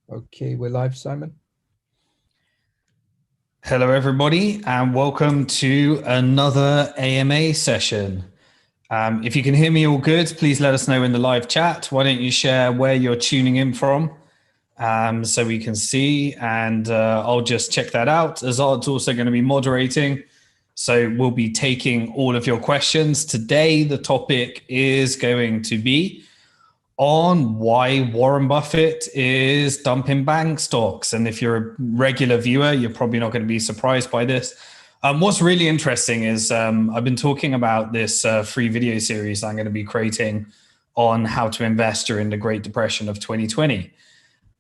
Okay, we're live, Simon. Hello, everybody, and welcome to another AMA session. If you can hear me all good, please let us know in the live chat. Why don't you share where you're tuning in from so we can see, and I'll just check that out. Azad's also going to be moderating, so we'll be taking all of your questions. Today, the topic is going to be on why Warren Buffett is dumping bank stocks. And if you're a regular viewer, you're probably not going to be surprised by this. What's really interesting is I've been talking about this free video series I'm going to be creating on how to invest during the Great Depression of 2020.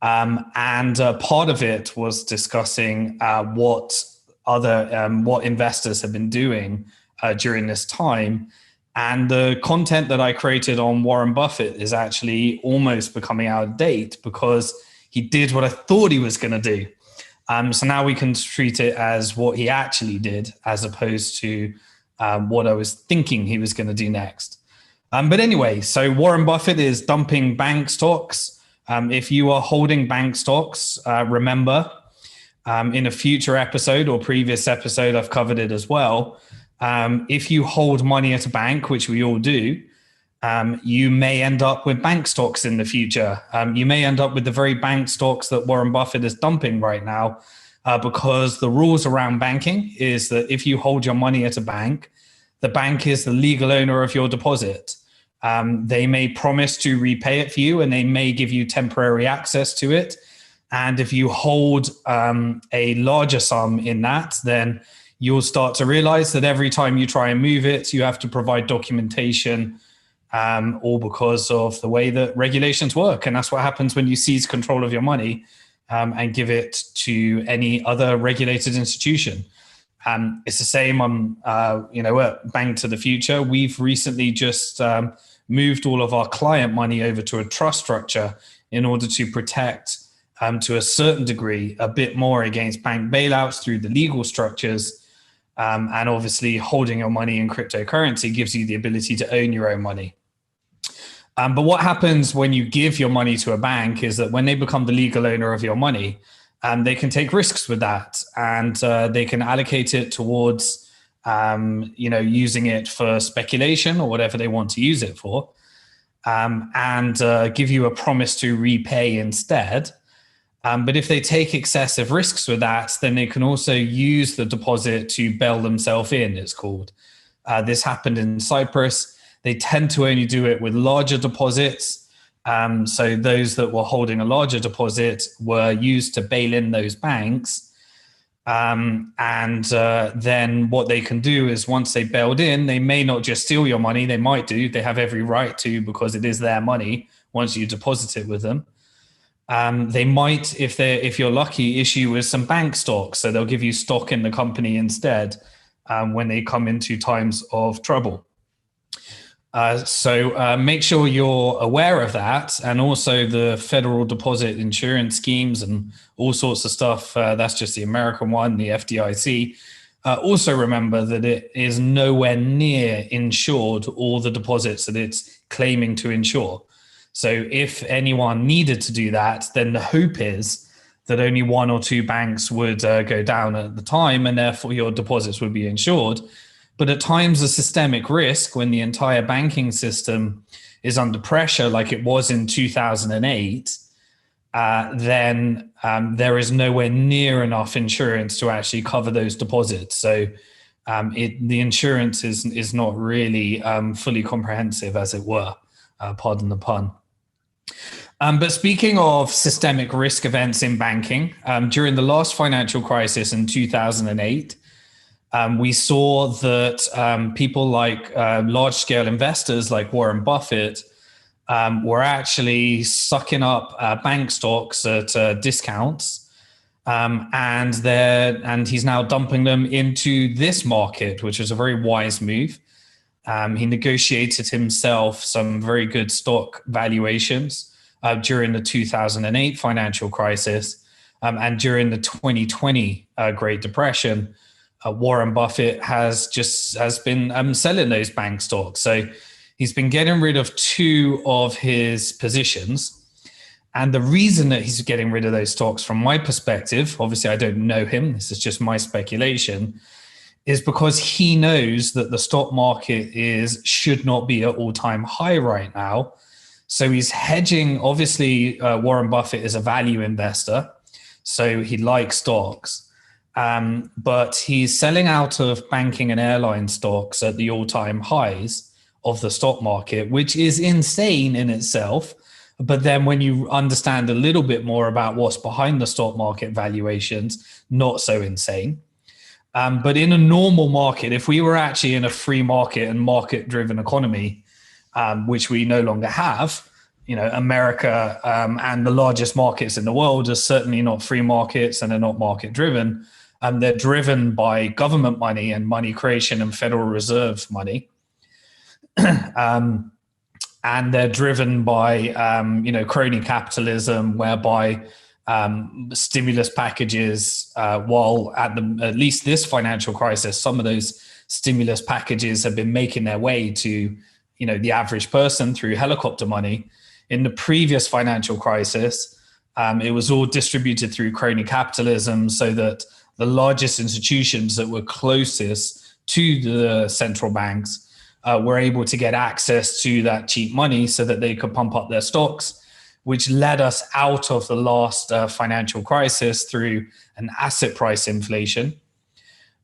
And part of it was discussing what investors have been doing during this time. And the content that I created on Warren Buffett is actually almost becoming out of date because he did what I thought he was going to do. So now we can treat it as what he actually did as opposed to what I was thinking he was going to do next. But anyway, so Warren Buffett is dumping bank stocks. If you are holding bank stocks, remember, in a future episode or previous episode, I've covered it as well. If you hold money at a bank, which we all do, you may end up with bank stocks in the future. You may end up with the very bank stocks that Warren Buffett is dumping right now, because the rules around banking is that if you hold your money at a bank, the bank is the legal owner of your deposit. They may promise to repay it for you, and they may give you temporary access to it. And if you hold a larger sum in that, then you'll start to realize that every time you try and move it, you have to provide documentation, all because of the way that regulations work. And that's what happens when you seize control of your money and give it to any other regulated institution. It's the same on, at Bank to the Future. We've recently just moved all of our client money over to a trust structure in order to protect, to a certain degree, a bit more against bank bailouts through the legal structures. And obviously holding your money in cryptocurrency gives you the ability to own your own money. But what happens when you give your money to a bank is that when they become the legal owner of your money, they can take risks with that, and they can allocate it towards, using it for speculation or whatever they want to use it for, and give you a promise to repay instead. But if they take excessive risks with that, then they can also use the deposit to bail themselves in, it's called. This happened in Cyprus. They tend to only do it with larger deposits. So those that were holding a larger deposit were used to bail in those banks. Then what they can do is once they bailed in, they may not just steal your money. They might do. They have every right to, because it is their money once you deposit it with them. They might, if you're lucky, issue with some bank stocks. So they'll give you stock in the company instead when they come into times of trouble. So make sure you're aware of that, and also the federal deposit insurance schemes and all sorts of stuff. That's just the American one, the FDIC. Also remember that it is nowhere near insured all the deposits that it's claiming to insure. So if anyone needed to do that, then the hope is that only one or two banks would go down at the time, and therefore your deposits would be insured. But at times of systemic risk, when the entire banking system is under pressure, like it was in 2008, then there is nowhere near enough insurance to actually cover those deposits. So the insurance is not really fully comprehensive, as it were. Pardon the pun. But speaking of systemic risk events in banking, during the last financial crisis in 2008, we saw that people like large-scale investors like Warren Buffett were actually sucking up bank stocks at discounts, and he's now dumping them into this market, which is a very wise move. He negotiated himself some very good stock valuations during the 2008 financial crisis, and during the 2020 Great Depression. Warren Buffett has been selling those bank stocks. So he's been getting rid of two of his positions, And the reason that he's getting rid of those stocks, from my perspective, obviously I don't know him, this is just my speculation, is because he knows that the stock market should not be at all-time high right now. So he's hedging. Obviously, Warren Buffett is a value investor, so he likes stocks. But he's selling out of banking and airline stocks at the all-time highs of the stock market, which is insane in itself. But then when you understand a little bit more about what's behind the stock market valuations, not so insane. But in a normal market, if we were actually in a free market and market-driven economy, which we no longer have, America and the largest markets in the world are certainly not free markets, and they're not market-driven. They're driven by government money and money creation and Federal Reserve money. And they're driven by, crony capitalism, whereby stimulus packages, while at least this financial crisis, some of those stimulus packages have been making their way to, the average person through helicopter money. In the previous financial crisis, it was all distributed through crony capitalism, so that the largest institutions that were closest to the central banks were able to get access to that cheap money so that they could pump up their stocks, which led us out of the last financial crisis through an asset price inflation.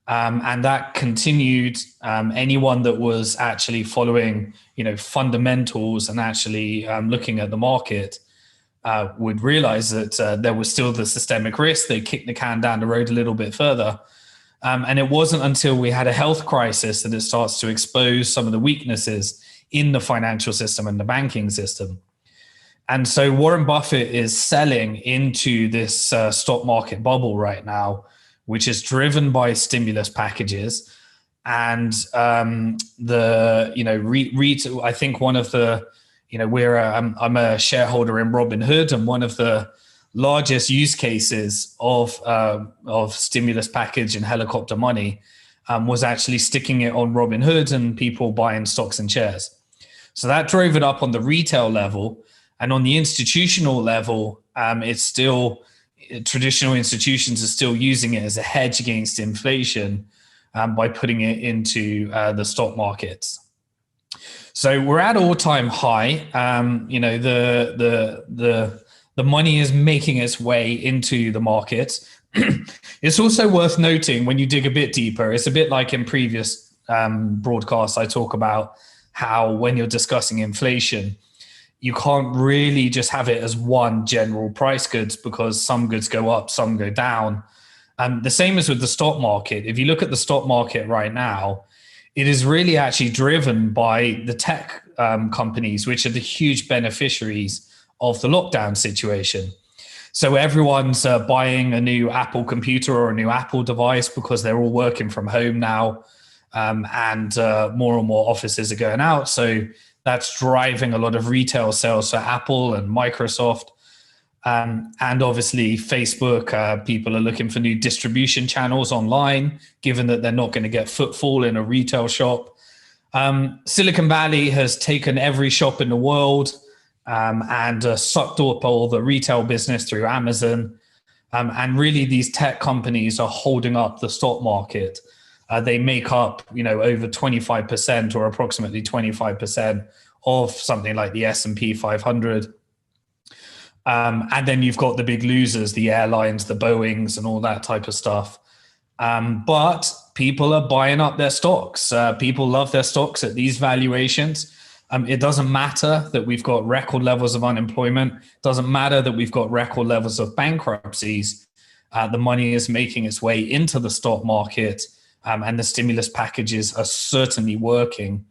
And that continued. Anyone that was actually following, fundamentals and actually looking at the market would realize that there was still the systemic risk. They kicked the can down the road a little bit further. And it wasn't until we had a health crisis that it starts to expose some of the weaknesses in the financial system and the banking system. And so Warren Buffett is selling into this stock market bubble right now, which is driven by stimulus packages. And I think one of the, I'm a shareholder in Robinhood, and one of the largest use cases of stimulus package and helicopter money was actually sticking it on Robinhood and people buying stocks and shares. So that drove it up on the retail level. And on the institutional level, it's still, traditional institutions are still using it as a hedge against inflation by putting it into the stock markets. So we're at all-time high. The money is making its way into the market. It's also worth noting, when you dig a bit deeper, it's a bit like in previous broadcasts, I talk about how when you're discussing inflation, you can't really just have it as one general price goods, because some goods go up, some go down. The same as with the stock market. If you look at the stock market right now, it is really actually driven by the tech companies, which are the huge beneficiaries of the lockdown situation. So everyone's buying a new Apple computer or a new Apple device because they're all working from home now, and more and more offices are going out. So that's driving a lot of retail sales for Apple and Microsoft. And obviously Facebook, people are looking for new distribution channels online, given that they're not going to get footfall in a retail shop. Silicon Valley has taken every shop in the world and sucked up all the retail business through Amazon. And really, these tech companies are holding up the stock market. They make up, over 25% or approximately 25% of something like the S&P 500. And then you've got the big losers, the airlines, the Boeings, and all that type of stuff. But people are buying up their stocks. People love their stocks at these valuations. It doesn't matter that we've got record levels of unemployment. It doesn't matter that we've got record levels of bankruptcies. The money is making its way into the stock market, and the stimulus packages are certainly working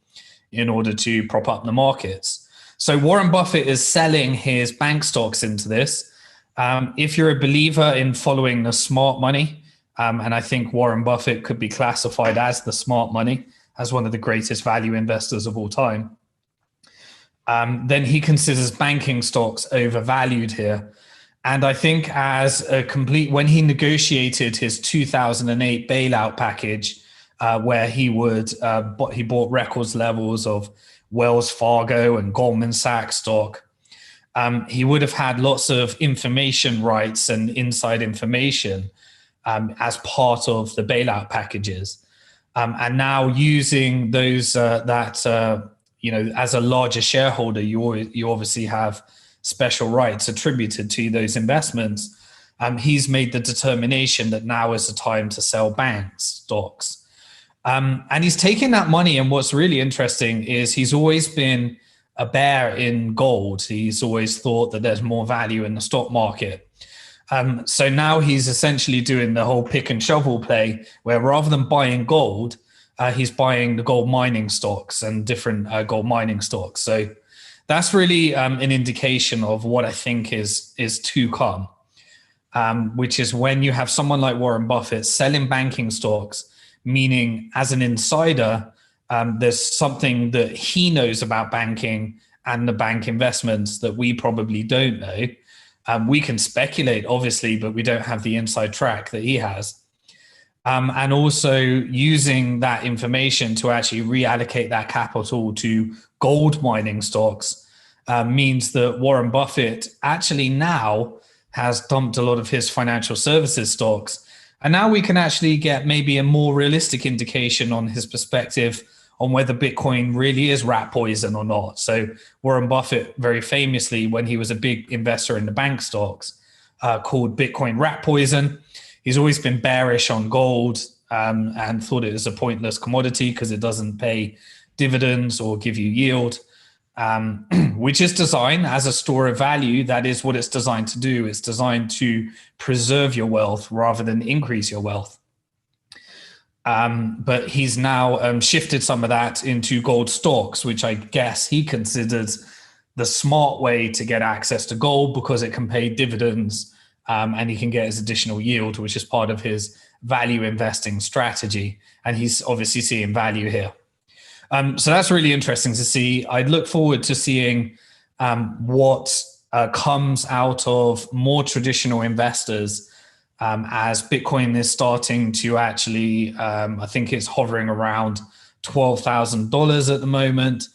in order to prop up the markets. So Warren Buffett is selling his bank stocks into this. If you're a believer in following the smart money, and I think Warren Buffett could be classified as the smart money, as one of the greatest value investors of all time, then he considers banking stocks overvalued here. And I think when he negotiated his 2008 bailout package, where he bought records levels of Wells Fargo and Goldman Sachs stock, he would have had lots of information rights and inside information as part of the bailout packages. And now using those as a larger shareholder, you obviously have special rights attributed to those investments. He's made the determination that now is the time to sell bank stocks. And he's taking that money. And what's really interesting is he's always been a bear in gold. He's always thought that there's more value in the stock market. So now he's essentially doing the whole pick and shovel play, where rather than buying gold, he's buying the gold mining stocks and different gold mining stocks. So that's really an indication of what I think is to come, which is when you have someone like Warren Buffett selling banking stocks, meaning as an insider, there's something that he knows about banking and the bank investments that we probably don't know. We can speculate, obviously, but we don't have the inside track that he has. And also using that information to actually reallocate that capital to gold mining stocks means that Warren Buffett actually now has dumped a lot of his financial services stocks. And now we can actually get maybe a more realistic indication on his perspective on whether Bitcoin really is rat poison or not. So Warren Buffett, very famously, when he was a big investor in the bank stocks, called Bitcoin rat poison. He's always been bearish on gold and thought it was a pointless commodity because it doesn't pay dividends or give you yield, which is designed as a store of value. That is what it's designed to do. It's designed to preserve your wealth rather than increase your wealth. But he's now shifted some of that into gold stocks, which I guess he considers the smart way to get access to gold because it can pay dividends and he can get his additional yield, which is part of his value investing strategy. And he's obviously seeing value here. So that's really interesting to see. I'd look forward to seeing what comes out of more traditional investors as Bitcoin is starting to actually, I think it's hovering around $12,000 at the moment.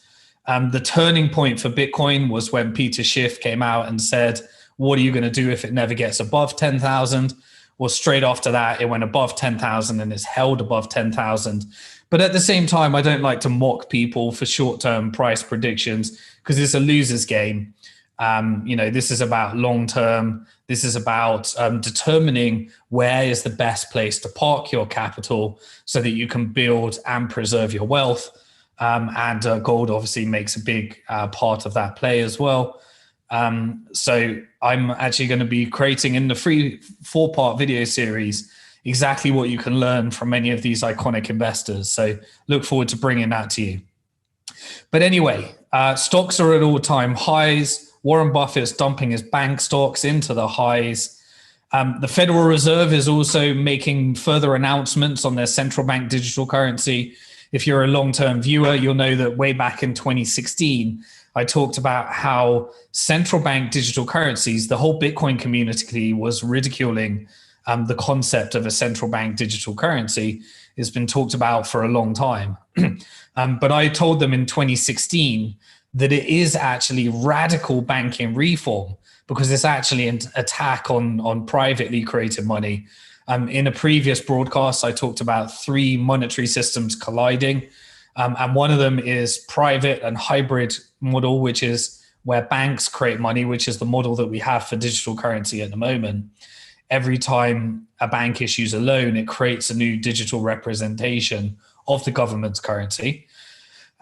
The turning point for Bitcoin was when Peter Schiff came out and said, what are you going to do if it never gets above 10,000? Well, straight after that, it went above 10,000 and it's held above 10,000. But at the same time, I don't like to mock people for short-term price predictions because it's a loser's game. This is about long-term. This is about determining where is the best place to park your capital so that you can build and preserve your wealth. And gold obviously makes a big part of that play as well. So I'm actually going to be creating in the free 4-part video series exactly what you can learn from many of these iconic investors. So look forward to bringing that to you. But anyway, stocks are at all-time highs. Warren Buffett's dumping his bank stocks into the highs. The Federal Reserve is also making further announcements on their central bank digital currency. If you're a long-term viewer, you'll know that way back in 2016, I talked about how central bank digital currencies, the whole Bitcoin community was ridiculing the concept of a central bank digital currency. It's been talked about for a long time. But I told them in 2016 that it is actually radical banking reform because it's actually an attack on privately created money. In a previous broadcast, I talked about 3 monetary systems colliding. And one of them is private and hybrid model, which is where banks create money, which is the model that we have for digital currency at the moment. Every time a bank issues a loan, it creates a new digital representation of the government's currency.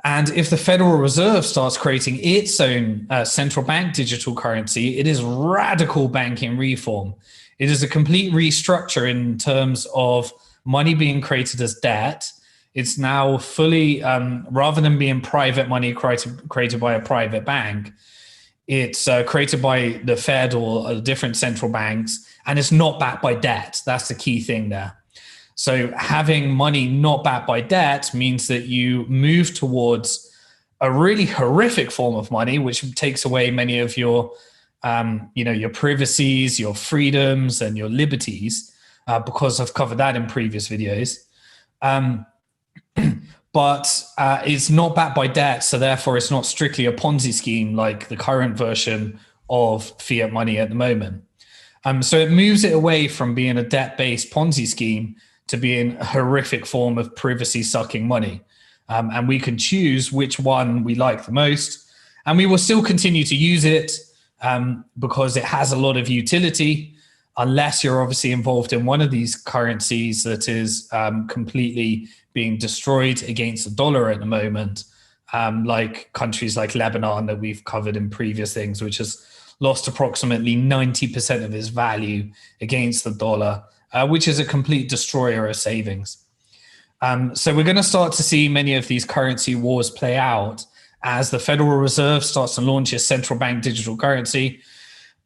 And if the Federal Reserve starts creating its own central bank digital currency, it is radical banking reform. It is a complete restructure in terms of money being created as debt. It's now fully, rather than being private money created by a private bank, it's created by the Fed or different central banks, and it's not backed by debt. That's the key thing there. So having money not backed by debt means that you move towards a really horrific form of money, which takes away many of your, your privacies, your freedoms, and your liberties, because I've covered that in previous videos. But it's not backed by debt, so therefore it's not strictly a Ponzi scheme like the current version of fiat money at the moment. So it moves it away from being a debt-based Ponzi scheme to being a horrific form of privacy-sucking money. And we can choose which one we like the most. And we will still continue to use it because it has a lot of utility, unless you're obviously involved in one of these currencies that is completely being destroyed against the dollar at the moment, like countries like Lebanon that we've covered in previous things, which has lost approximately 90% of its value against the dollar, which is a complete destroyer of savings. So we're going to start to see many of these currency wars play out as the Federal Reserve starts to launch its central bank digital currency.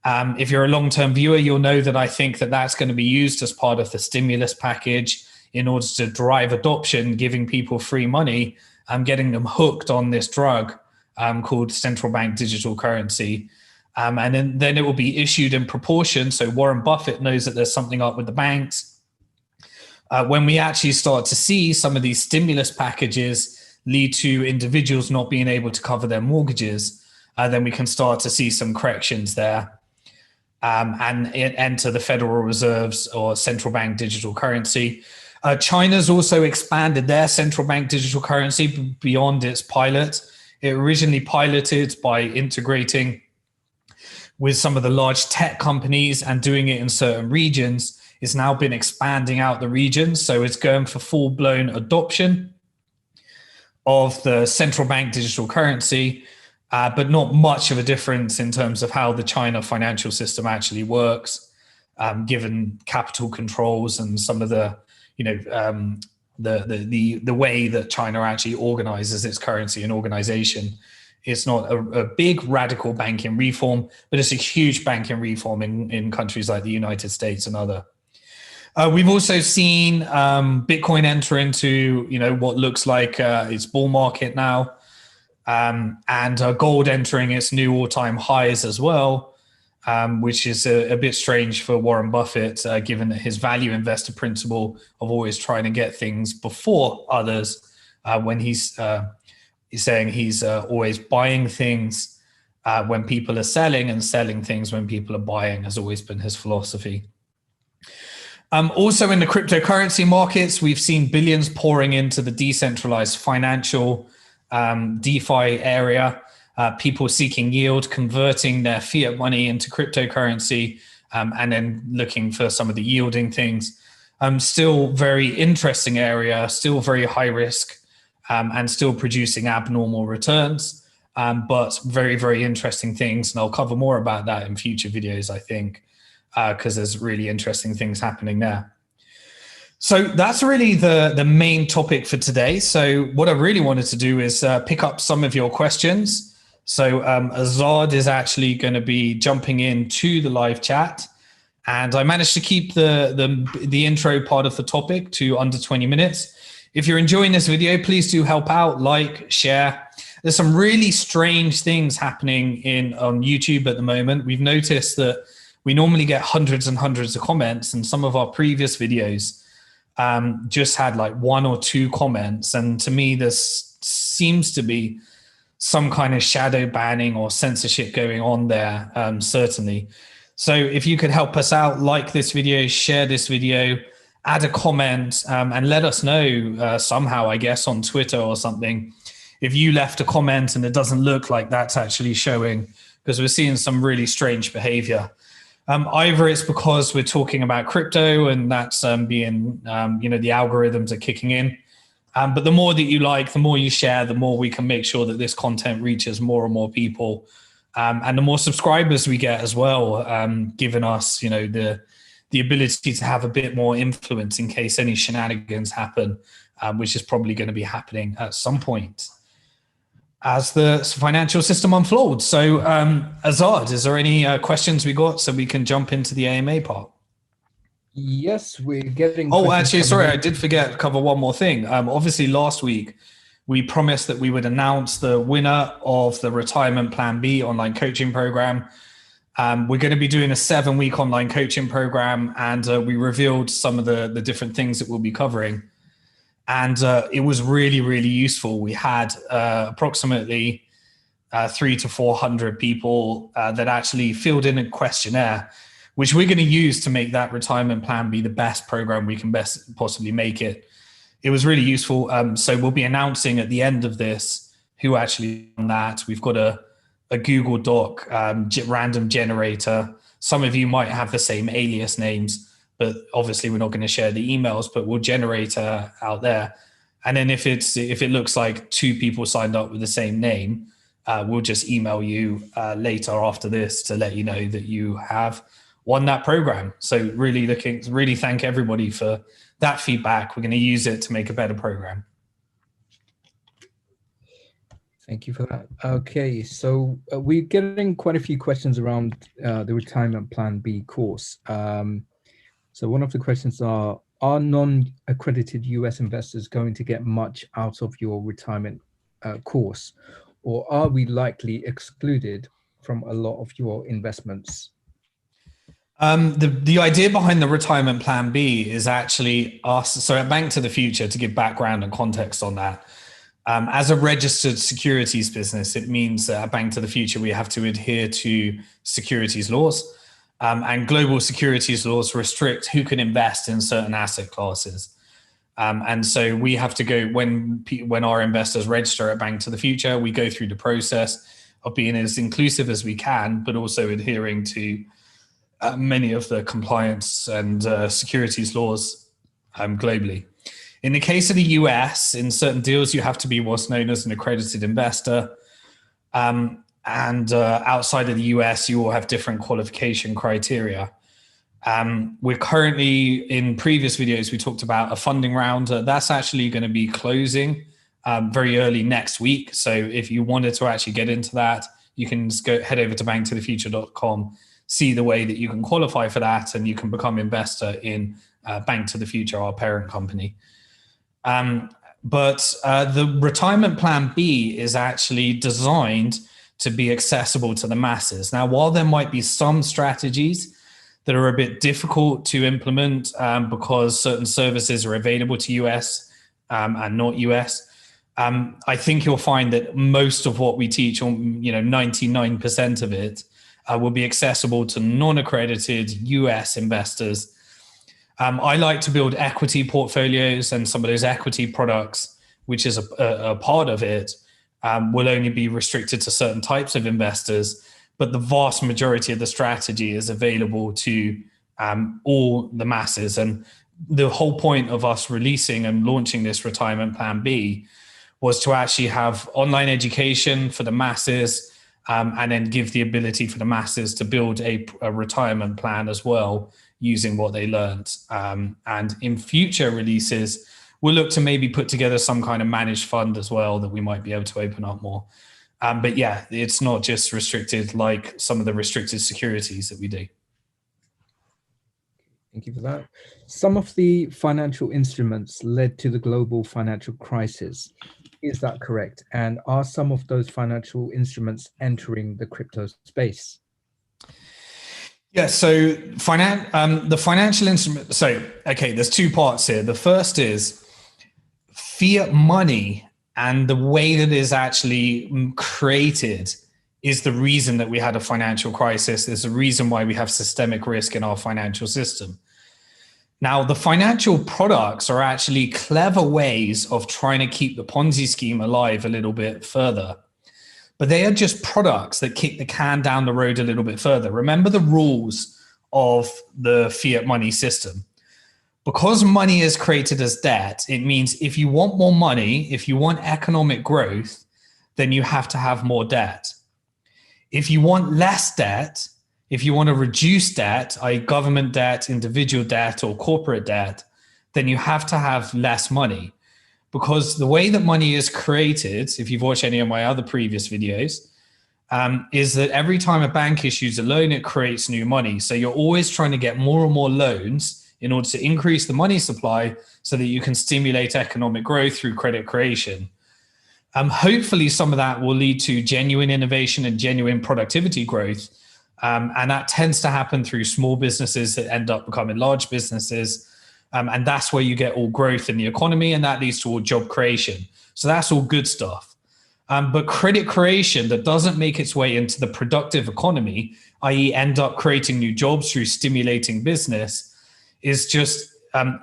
If you're a long-term viewer, you'll know that I think that that's going to be used as part of the stimulus package in order to drive adoption, giving people free money, getting them hooked on this drug called central bank digital currency. And then it will be issued in proportion. So Warren Buffett knows that there's something up with the banks. When we actually start to see some of these stimulus packages lead to individuals not being able to cover their mortgages, then we can start to see some corrections there and enter the Federal Reserve's or central bank digital currency. China's also expanded their central bank digital currency beyond its pilot. It originally piloted by integrating with some of the large tech companies and doing it in certain regions. It's now been expanding out the regions. So it's going for full-blown adoption of the central bank digital currency, but not much of a difference in terms of how the China financial system actually works, given capital controls and some of the, the way that China actually organizes its currency and organization. It's not a big radical banking reform, but it's a huge banking reform in countries like the United States and other. We've also seen Bitcoin enter into what looks like its bull market now, and gold entering its new all-time highs as well, which is a bit strange for Warren Buffett, given that his value investor principle of always trying to get things before others, when he's saying he's always buying things when people are selling and selling things when people are buying has always been his philosophy. Also in the cryptocurrency markets, we've seen billions pouring into the decentralized financial DeFi area, people seeking yield, converting their fiat money into cryptocurrency, and then looking for some of the yielding things. Still very interesting area, still very high risk, and still producing abnormal returns, but very, very interesting things. And I'll cover more about that in future videos, I think, because there's really interesting things happening there. So that's really the main topic for today. So what I really wanted to do is pick up some of your questions. So Azad is actually going to be jumping into the live chat. And I managed to keep the intro part of the topic to under 20 minutes. If you're enjoying this video, please do help out, like, share. There's some really strange things happening on YouTube at the moment. We've noticed that we normally get hundreds and hundreds of comments, and some of our previous videos just had like 1 or 2 comments. And to me, this seems to be some kind of shadow banning or censorship going on there, certainly. So if you could help us out, like this video, share this video, add a comment, and let us know somehow, I guess, on Twitter or something, if you left a comment and it doesn't look like that's actually showing, because we're seeing some really strange behavior. Either it's because we're talking about crypto and that's being, the algorithms are kicking in. But the more that you like, the more you share, the more we can make sure that this content reaches more and more people. And the more subscribers we get as well, giving us, the ability to have a bit more influence in case any shenanigans happen, which is probably going to be happening at some point as the financial system unfolds. So Azad, is there any questions we got so we can jump into the AMA part? Yes, we're getting... Oh, actually, sorry, I did forget to cover one more thing. Obviously, last week, we promised that we would announce the winner of the Retirement Plan B online coaching program. We're going to be doing a 7-week online coaching program, and we revealed some of the different things that we'll be covering. And it was really, really useful. We had approximately 300 to 400 people that actually filled in a questionnaire, which we're going to use to make that retirement plan be the best program we can best possibly make it. It was really useful. So we'll be announcing at the end of this who actually done that. We've got a Google Doc random generator. Some of you might have the same alias names, but obviously we're not going to share the emails, but we'll generate out there. And then if it looks like 2 people signed up with the same name, we'll just email you later after this to let you know that you have won that program. So really thank everybody for that feedback. We're going to use it to make a better program. Thank you for that. Okay, so we're getting quite a few questions around the Retirement Plan B course. So one of the questions are non-accredited US investors going to get much out of your retirement course, or are we likely excluded from a lot of your investments? The idea behind the Retirement Plan B is actually us. So at Bank to the Future, to give background and context on that, as a registered securities business, it means that at Bank to the Future, we have to adhere to securities laws. And global securities laws restrict who can invest in certain asset classes. And so we have to go, when our investors register at Bank to the Future, we go through the process of being as inclusive as we can, but also adhering to many of the compliance and securities laws globally. In the case of the US, in certain deals, you have to be what's known as an accredited investor. And outside of the US, you will have different qualification criteria. We're currently, in previous videos, we talked about a funding round. That's actually going to be closing very early next week. So if you wanted to actually get into that, you can just head over to banktothefuture.com, see the way that you can qualify for that, and you can become investor in Bank to the Future, our parent company. But the Retirement Plan B is actually designed to be accessible to the masses. Now, while there might be some strategies that are a bit difficult to implement because certain services are available to US and not US, I think you'll find that most of what we teach, 99% of it, will be accessible to non-accredited US investors. I like to build equity portfolios, and some of those equity products, which is a part of it, will only be restricted to certain types of investors, but the vast majority of the strategy is available to all the masses. And the whole point of us releasing and launching this Retirement Plan B was to actually have online education for the masses, and then give the ability for the masses to build a retirement plan as well, using what they learned. And in future releases, we'll look to maybe put together some kind of managed fund as well that we might be able to open up more. But yeah, it's not just restricted like some of the restricted securities that we do. Thank you for that. Some of the financial instruments led to the global financial crisis. Is that correct? And are some of those financial instruments entering the crypto space? Yeah, so the financial instrument. So, okay, there's 2 parts here. The first is fiat money, and the way that it is actually created is the reason that we had a financial crisis. There's a reason why we have systemic risk in our financial system. Now, the financial products are actually clever ways of trying to keep the Ponzi scheme alive a little bit further. But they are just products that kick the can down the road a little bit further. Remember the rules of the fiat money system. Because money is created as debt, it means if you want more money, if you want economic growth, then you have to have more debt. If you want less debt, if you want to reduce debt, i.e. government debt, individual debt, or corporate debt, then you have to have less money. Because the way that money is created, if you've watched any of my other previous videos, is that every time a bank issues a loan, it creates new money. So you're always trying to get more and more loans in order to increase the money supply so that you can stimulate economic growth through credit creation. Hopefully some of that will lead to genuine innovation and genuine productivity growth. And that tends to happen through small businesses that end up becoming large businesses. And that's where you get all growth in the economy, and that leads to all job creation. So that's all good stuff. But credit creation that doesn't make its way into the productive economy, i.e. end up creating new jobs through stimulating business, is just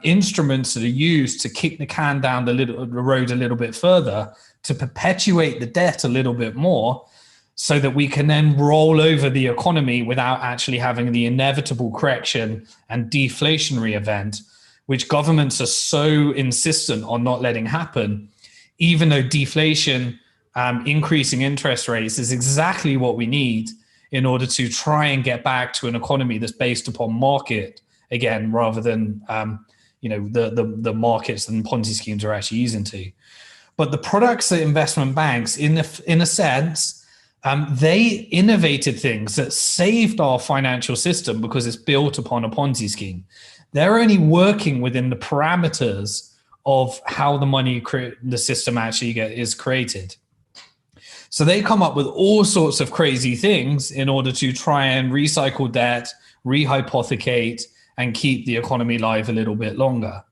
instruments that are used to kick the can down the road a little bit further, to perpetuate the debt a little bit more, so that we can then roll over the economy without actually having the inevitable correction and deflationary event, which governments are so insistent on not letting happen, even though deflation, increasing interest rates, is exactly what we need in order to try and get back to an economy that's based upon market again, rather than the markets and Ponzi schemes are actually using to. But the products that investment banks, in a sense, they innovated things that saved our financial system because it's built upon a Ponzi scheme. They're only working within the parameters of how the system actually is created. So they come up with all sorts of crazy things in order to try and recycle debt, rehypothecate, and keep the economy alive a little bit longer.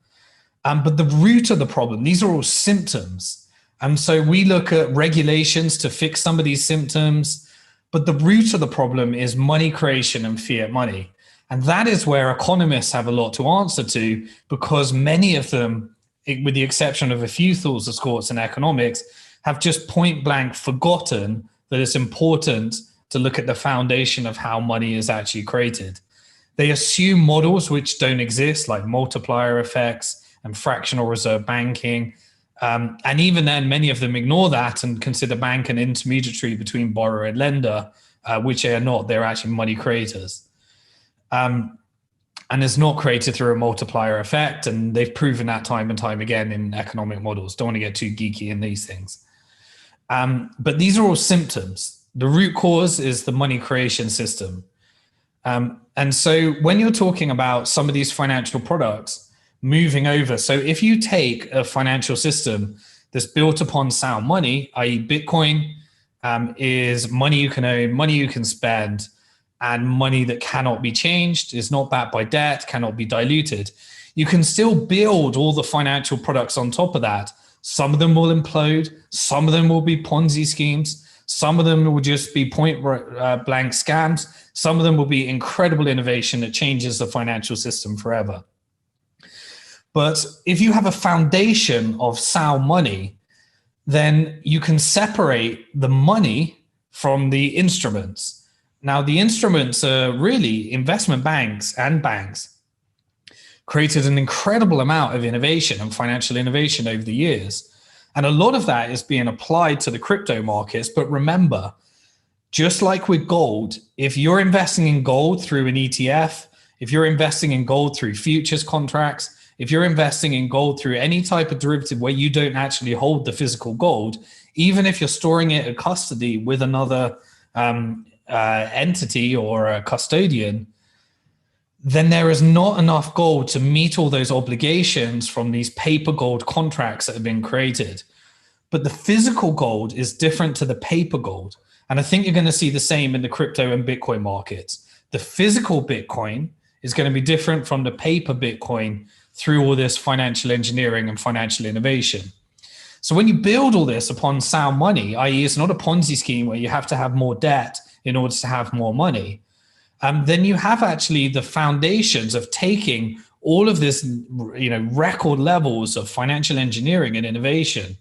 But the root of the problem, these are all symptoms. And so we look at regulations to fix some of these symptoms, but the root of the problem is money creation and fiat money. And that is where economists have a lot to answer to, because many of them, with the exception of a few schools in economics, have just point blank forgotten that it's important to look at the foundation of how money is actually created. They assume models which don't exist, like multiplier effects and fractional reserve banking. And even then, many of them ignore that and consider bank an intermediary between borrower and lender, which they are not. They're actually money creators. And it's not created through a multiplier effect. And they've proven that time and time again in economic models. Don't want to get too geeky in these things. But these are all symptoms. The root cause is the money creation system. And so when you're talking about some of these financial products moving over, so if you take a financial system that's built upon sound money, i.e. Bitcoin is money you can own, money you can spend, and money that cannot be changed, is not backed by debt, cannot be diluted, you can still build all the financial products on top of that. Some of them will implode, some of them will be Ponzi schemes, some of them will just be point blank scams, some of them will be incredible innovation that changes the financial system forever. But if you have a foundation of sound money, then you can separate the money from the instruments. Now, the instruments are really investment banks and banks created an incredible amount of innovation and financial innovation over the years. And a lot of that is being applied to the crypto markets. But remember, just like with gold, if you're investing in gold through an ETF, if you're investing in gold through futures contracts, if you're investing in gold through any type of derivative where you don't actually hold the physical gold, even if you're storing it in custody with another entity or a custodian, then there is not enough gold to meet all those obligations from these paper gold contracts that have been created. But the physical gold is different to the paper gold. And I think you're going to see the same in the crypto and Bitcoin markets. The physical Bitcoin is going to be different from the paper Bitcoin through all this financial engineering and financial innovation. So when you build all this upon sound money, i.e. it's not a Ponzi scheme where you have to have more debt in order to have more money, then you have actually the foundations of taking all of this, record levels of financial engineering and innovation,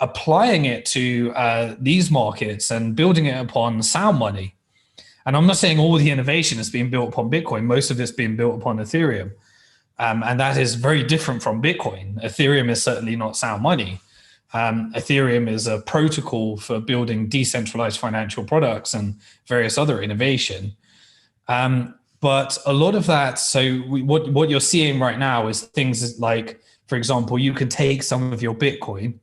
applying it to these markets and building it upon sound money. And I'm not saying all the innovation is being built upon Bitcoin. Most of it's being built upon Ethereum. And that is very different from Bitcoin. Ethereum is certainly not sound money. Ethereum is a protocol for building decentralized financial products and various other innovation. But a lot of that, what you're seeing right now is things like, for example, you can take some of your Bitcoin,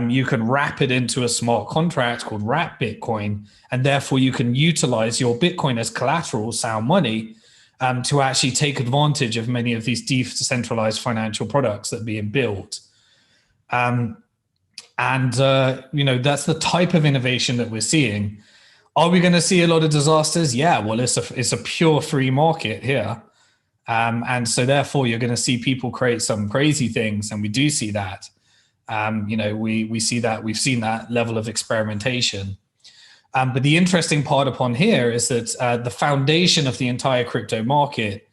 you can wrap it into a smart contract called Wrap Bitcoin, and therefore you can utilize your Bitcoin as collateral, sound money, to actually take advantage of many of these decentralized financial products that are being built. That's the type of innovation that we're seeing. Are we going to see a lot of disasters? Yeah, well, it's a pure free market here. And so therefore you're going to see people create some crazy things, and we do see that. We see that, we've seen that level of experimentation. But the interesting part upon here is that the foundation of the entire crypto market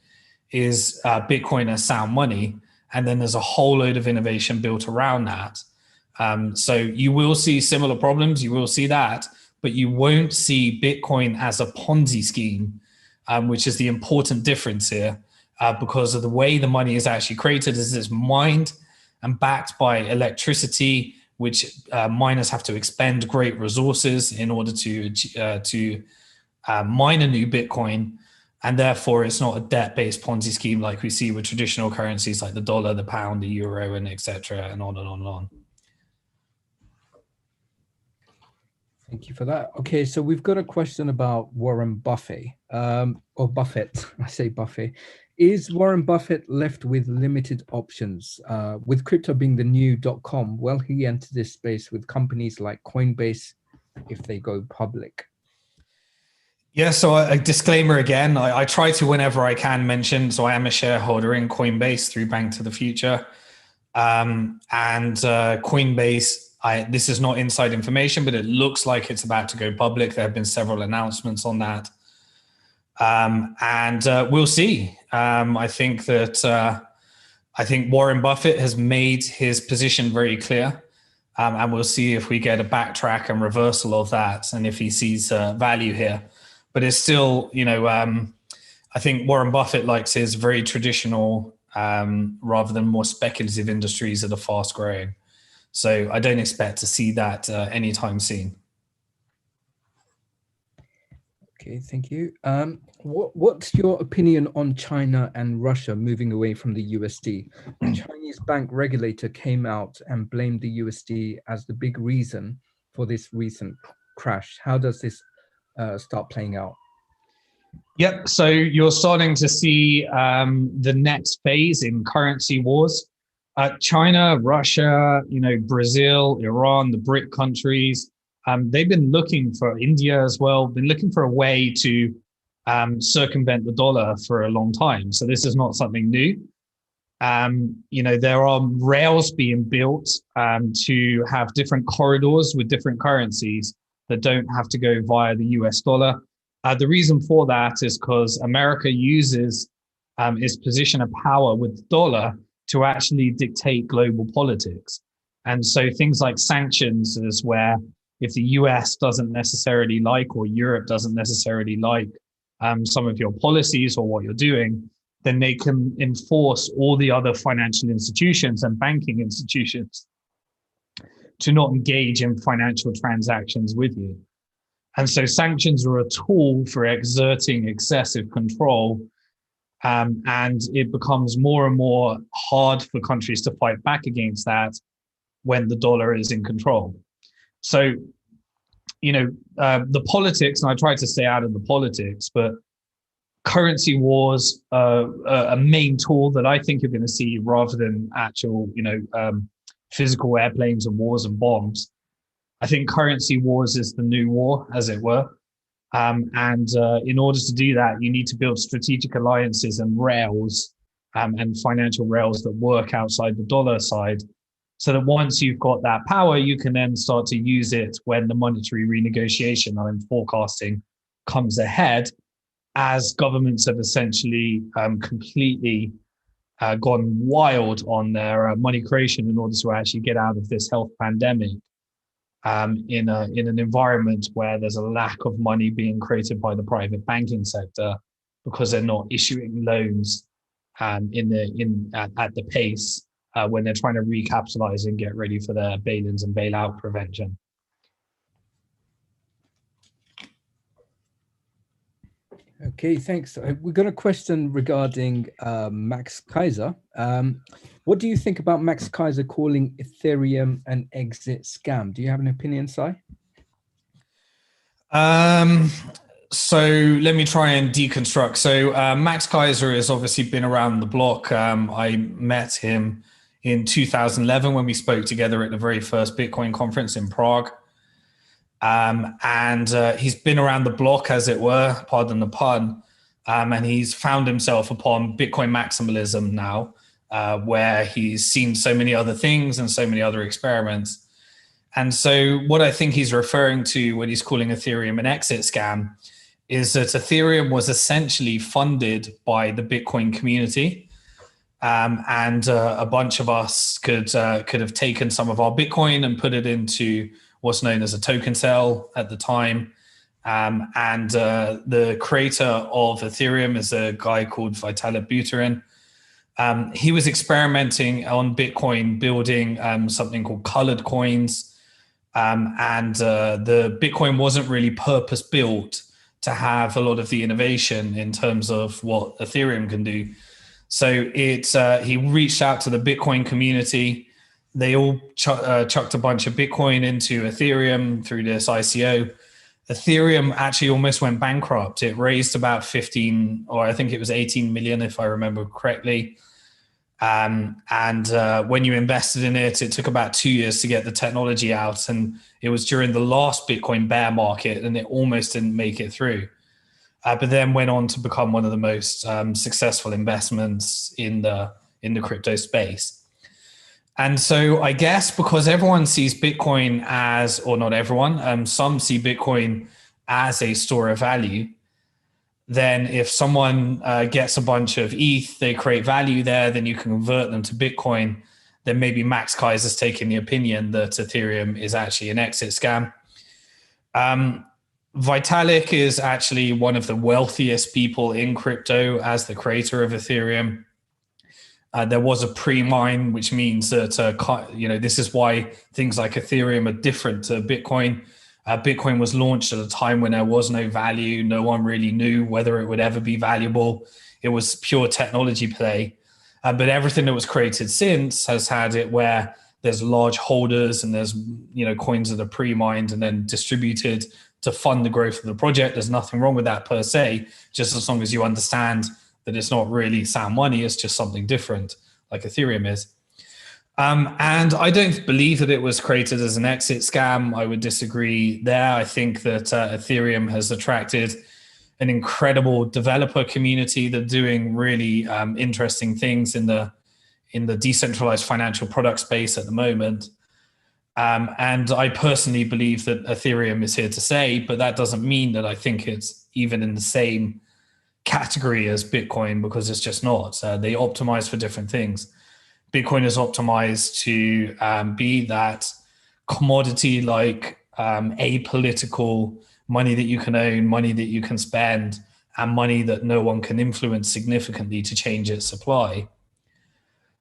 is Bitcoin as sound money. And then there's a whole load of innovation built around that. So you will see similar problems, you will see that, but you won't see Bitcoin as a Ponzi scheme, which is the important difference here, because of the way the money is actually created is it's mined and backed by electricity, which miners have to expend great resources in order to mine a new Bitcoin. And therefore, it's not a debt-based Ponzi scheme like we see with traditional currencies like the dollar, the pound, the euro, and etc., and on and on and on. Thank you for that. Okay, so we've got a question about Warren Buffett, or Buffett. I say Buffett. Is Warren Buffett left with limited options? With crypto being the new .com, will he enter this space with companies like Coinbase if they go public? Yeah, so a disclaimer again, I try to, whenever I can, mention, so I am a shareholder in Coinbase through Bank to the Future. Coinbase, this is not inside information, but it looks like it's about to go public. There have been several announcements on that. We'll see. I think Warren Buffett has made his position very clear. And we'll see if we get a backtrack and reversal of that and if he sees value here. But it's still, I think Warren Buffett likes his very traditional rather than more speculative industries that are fast growing. So I don't expect to see that anytime soon. Okay, thank you. What's your opinion on China and Russia moving away from the USD? The Chinese bank regulator came out and blamed the USD as the big reason for this recent crash. How does this start playing out? Yep. So you're starting to see the next phase in currency wars. China, Russia, Brazil, Iran, the BRIC countries, they've been looking for, India as well, been looking for a way to circumvent the dollar for a long time. So this is not something new. There are rails being built to have different corridors with different currencies that don't have to go via the US dollar. The reason for that is because America uses its position of power with the dollar to actually dictate global politics. And so things like sanctions is where if the US doesn't necessarily like, or Europe doesn't necessarily like some of your policies or what you're doing, then they can enforce all the other financial institutions and banking institutions to not engage in financial transactions with you. And so sanctions are a tool for exerting excessive control. And it becomes more and more hard for countries to fight back against that when the dollar is in control. So, the politics, and I try to stay out of the politics, but currency wars are a main tool that I think you're going to see rather than actual, physical airplanes and wars and bombs. I think currency wars is the new war, as it were. In order to do that, you need to build strategic alliances and rails and financial rails that work outside the dollar side, so that once you've got that power, you can then start to use it when the monetary renegotiation that I'm forecasting comes ahead, as governments have essentially completely gone wild on their money creation in order to actually get out of this health pandemic. In an environment where there's a lack of money being created by the private banking sector because they're not issuing loans at the pace when they're trying to recapitalize and get ready for their bail-ins and bailout prevention. Okay, thanks. We've got a question regarding Max Keiser. What do you think about Max Keiser calling Ethereum an exit scam? Do you have an opinion, Si? So let me try and deconstruct. So Max Keiser has obviously been around the block. I met him in 2011 when we spoke together at the very first Bitcoin conference in Prague. He's been around the block, as it were, pardon the pun, and he's found himself upon Bitcoin maximalism now. where he's seen so many other things and so many other experiments. And so what I think he's referring to when he's calling Ethereum an exit scam is that Ethereum was essentially funded by the Bitcoin community. And a bunch of us could have taken some of our Bitcoin and put it into what's known as a token cell at the time. And the creator of Ethereum is a guy called Vitalik Buterin. He was experimenting on Bitcoin, building something called colored coins. And the Bitcoin wasn't really purpose built to have a lot of the innovation in terms of what Ethereum can do. So he reached out to the Bitcoin community. They all chucked a bunch of Bitcoin into Ethereum through this ICO. Ethereum actually almost went bankrupt. It raised about 15, or I think it was 18 million, if I remember correctly. And when you invested in it, it took about 2 years to get the technology out. And it was during the last Bitcoin bear market, and it almost didn't make it through. But then went on to become one of the most successful investments in the crypto space. And so I guess because everyone sees Bitcoin as, or not everyone, some see Bitcoin as a store of value, then if someone gets a bunch of ETH, they create value there, then you can convert them to Bitcoin. Then maybe Max Kaiser's taking the opinion that Ethereum is actually an exit scam. Vitalik is actually one of the wealthiest people in crypto as the creator of Ethereum. There was a pre-mine, which means that, this is why things like Ethereum are different to Bitcoin. Bitcoin was launched at a time when there was no value. No one really knew whether it would ever be valuable. It was pure technology play. But everything that was created since has had it where there's large holders and there's, coins that are pre-mined and then distributed to fund the growth of the project. There's nothing wrong with that per se, just as long as you understand that it's not really sound money, it's just something different, like Ethereum is. And I don't believe that it was created as an exit scam. I would disagree there. I think that Ethereum has attracted an incredible developer community that are doing really interesting things in the decentralized financial product space at the moment. And I personally believe that Ethereum is here to stay, but that doesn't mean that I think it's even in the same category as Bitcoin, because it's just not. They optimize for different things. Bitcoin is optimized to be that commodity, like apolitical money that you can own, money that you can spend, and money that no one can influence significantly to change its supply.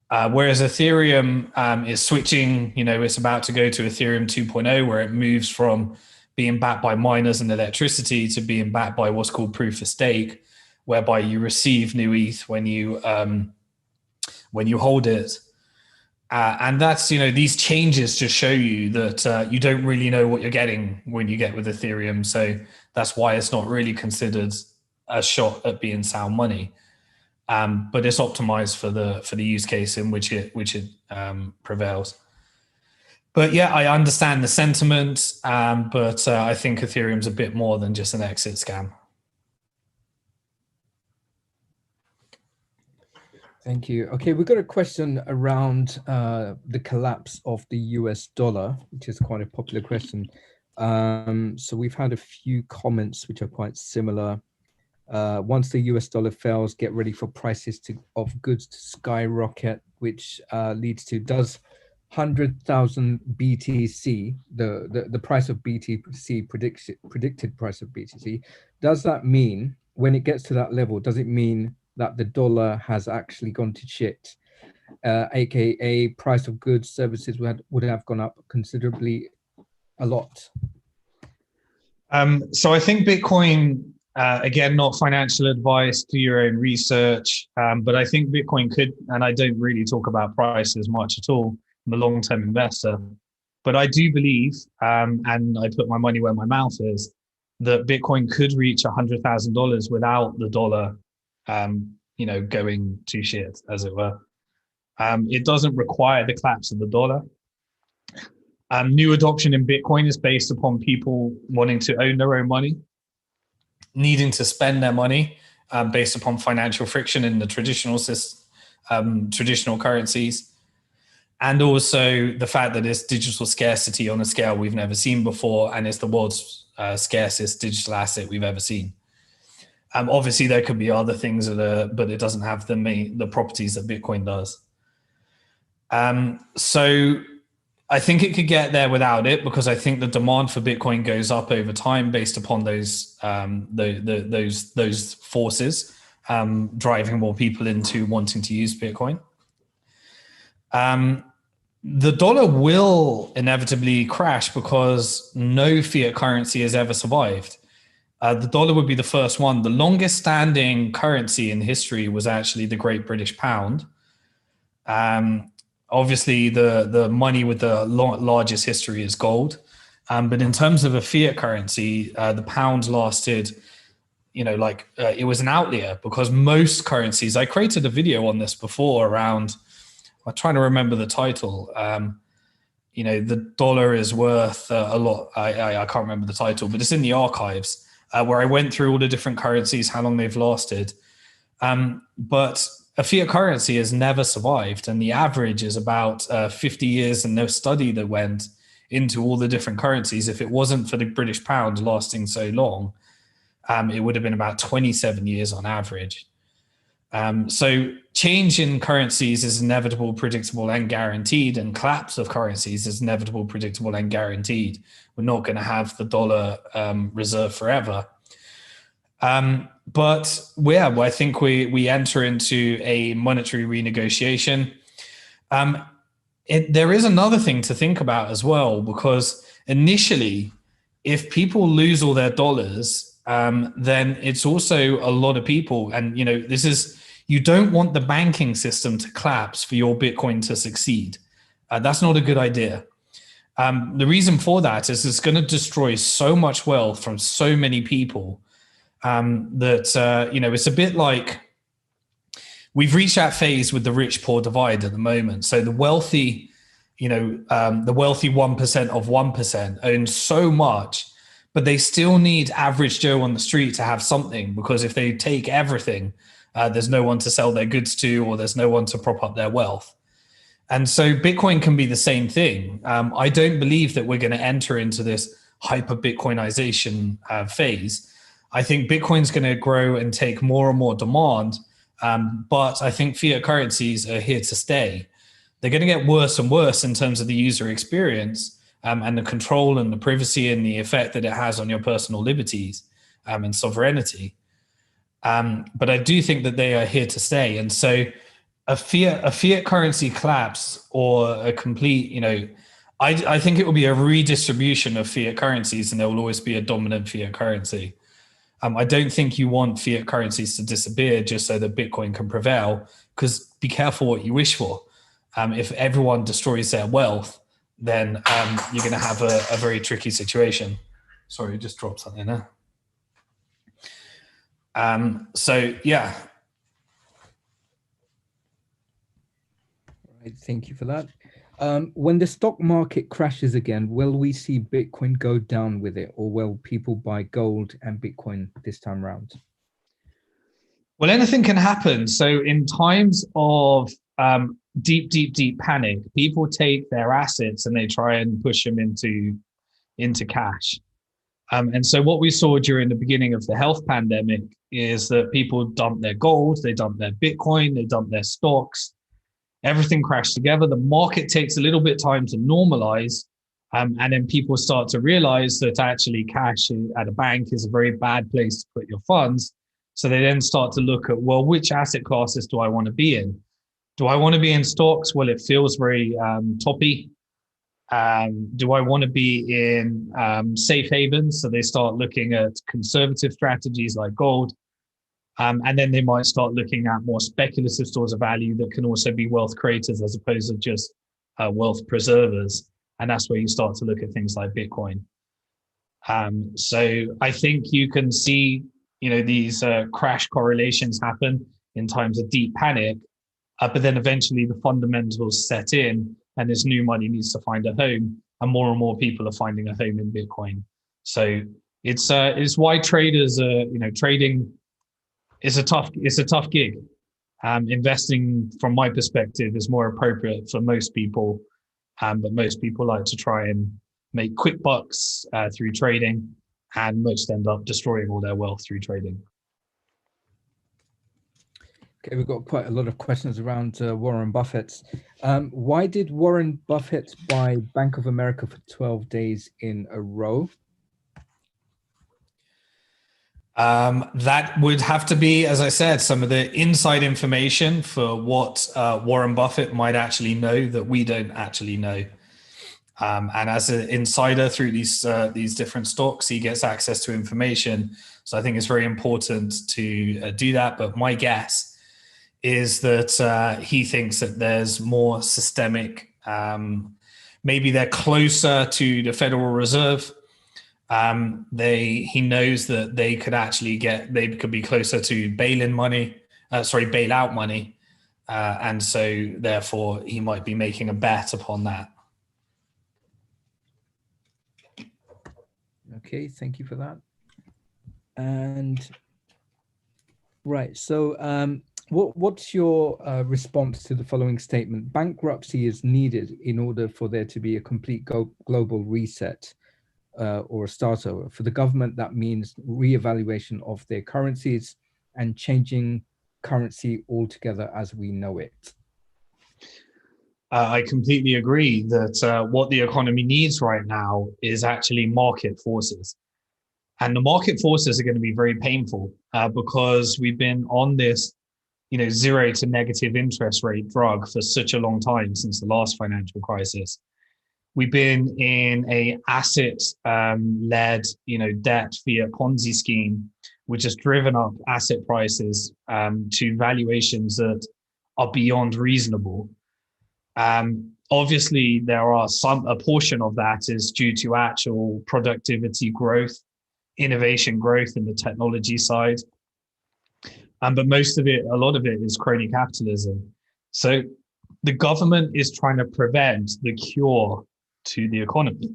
Whereas Ethereum is switching, it's about to go to Ethereum 2.0, where it moves from being backed by miners and electricity to being backed by what's called proof of stake, whereby you receive new ETH when you hold it. And that's, these changes just show you that you don't really know what you're getting when you get with Ethereum. So that's why it's not really considered a shot at being sound money. But it's optimized for the use case in which it prevails. But yeah, I understand the sentiment, but I think Ethereum's a bit more than just an exit scam. Thank you. Okay, we've got a question around the collapse of the US dollar, which is quite a popular question. So we've had a few comments which are quite similar. Once the US dollar fails, get ready for prices of goods to skyrocket, which leads to, does 100,000 BTC, the price of BTC, predicted price of BTC, does that mean when it gets to that level, does it mean that the dollar has actually gone to shit, aka price of goods, services would have gone up considerably a lot? So I think Bitcoin, again, not financial advice, do your own research, but I think Bitcoin could, and I don't really talk about prices much at all, I'm a long-term investor, but I do believe, and I put my money where my mouth is, that Bitcoin could reach $100,000 without the dollar going to shit, as it were. It doesn't require the collapse of the dollar. New adoption in Bitcoin is based upon people wanting to own their own money, needing to spend their money based upon financial friction in the traditional traditional currencies. And also the fact that it's digital scarcity on a scale we've never seen before, and it's the world's scarcest digital asset we've ever seen. Obviously, there could be other things but it doesn't have the properties that Bitcoin does. So I think it could get there without it, because I think the demand for Bitcoin goes up over time based upon those forces driving more people into wanting to use Bitcoin. The dollar will inevitably crash because no fiat currency has ever survived. The dollar would be the first one. The longest standing currency in history was actually the Great British Pound. Obviously, the money with the largest history is gold. But in terms of a fiat currency, the pound lasted, it was an outlier, because most currencies, I created a video on this before around, I'm trying to remember the title. The dollar is worth a lot. I can't remember the title, but it's in the archives where I went through all the different currencies, how long they've lasted. But a fiat currency has never survived, and the average is about 50 years. And no study that went into all the different currencies, if it wasn't for the British pound lasting so long, it would have been about 27 years on average. So change in currencies is inevitable, predictable, and guaranteed, and collapse of currencies is inevitable, predictable, and guaranteed. We're not going to have the dollar reserve forever. But I think we enter into a monetary renegotiation. There is another thing to think about as well, because initially, if people lose all their dollars, then it's also a lot of people. And, you don't want the banking system to collapse for your Bitcoin to succeed. That's not a good idea. The reason for that is it's going to destroy so much wealth from so many people that, it's a bit like we've reached that phase with the rich-poor divide at the moment. So the wealthy, the wealthy 1% of 1% own so much, but they still need average Joe on the street to have something, because if they take everything, there's no one to sell their goods to, or there's no one to prop up their wealth. And so Bitcoin can be the same thing. I don't believe that we're going to enter into this hyper-Bitcoinization phase. I think Bitcoin's going to grow and take more and more demand, but I think fiat currencies are here to stay. They're going to get worse and worse in terms of the user experience and the control and the privacy and the effect that it has on your personal liberties and sovereignty. But I do think that they are here to stay. And so a fiat currency collapse, or a complete, I think it will be a redistribution of fiat currencies, and there will always be a dominant fiat currency. I don't think you want fiat currencies to disappear just so that Bitcoin can prevail, because be careful what you wish for. If everyone destroys their wealth, then you're going to have a very tricky situation. Sorry, I just dropped something there. So, yeah. Right, thank you for that. When the stock market crashes again, will we see Bitcoin go down with it, or will people buy gold and Bitcoin this time around? Well, anything can happen. So in times of deep panic, people take their assets and they try and push them into cash. And so what we saw during the beginning of the health pandemic is that people dumped their gold, they dumped their Bitcoin, they dumped their stocks. Everything crashed together. The market takes a little bit of time to normalize. And then people start to realize that actually cash at a bank is a very bad place to put your funds. So they then start to look at, well, which asset classes do I want to be in? Do I want to be in stocks? Well, it feels very toppy. Do I want to be in safe havens? So they start looking at conservative strategies like gold. And then they might start looking at more speculative stores of value that can also be wealth creators as opposed to just wealth preservers. And that's where you start to look at things like Bitcoin. So I think you can see, these crash correlations happen in times of deep panic, but then eventually the fundamentals set in and this new money needs to find a home, and more people are finding a home in Bitcoin. So it's why traders are, trading is a tough gig. Investing, from my perspective, is more appropriate for most people, but most people like to try and make quick bucks through trading, and most end up destroying all their wealth through trading. Okay, we've got quite a lot of questions around Warren Buffett. Why did Warren Buffett buy Bank of America for 12 days in a row? That would have to be, as I said, some of the inside information for what Warren Buffett might actually know that we don't actually know. And as an insider through these different stocks, he gets access to information. So I think it's very important to do that. But my guess is that he thinks that there's more systemic, maybe they're closer to the Federal Reserve. He knows that they could be closer to bailout money. And so therefore he might be making a bet upon that. Okay, thank you for that. And right, so what's your response to the following statement? Bankruptcy is needed in order for there to be a complete global reset or a start over. For the government, that means reevaluation of their currencies and changing currency altogether as we know it. I completely agree that what the economy needs right now is actually market forces. And the market forces are going to be very painful because we've been on this, zero to negative interest rate drug for such a long time, since the last financial crisis. We've been in a asset-led, debt Fiat Ponzi scheme, which has driven up asset prices to valuations that are beyond reasonable. Obviously, a portion of that is due to actual productivity growth, innovation growth in the technology side. But a lot of it is crony capitalism. So the government is trying to prevent the cure to the economy.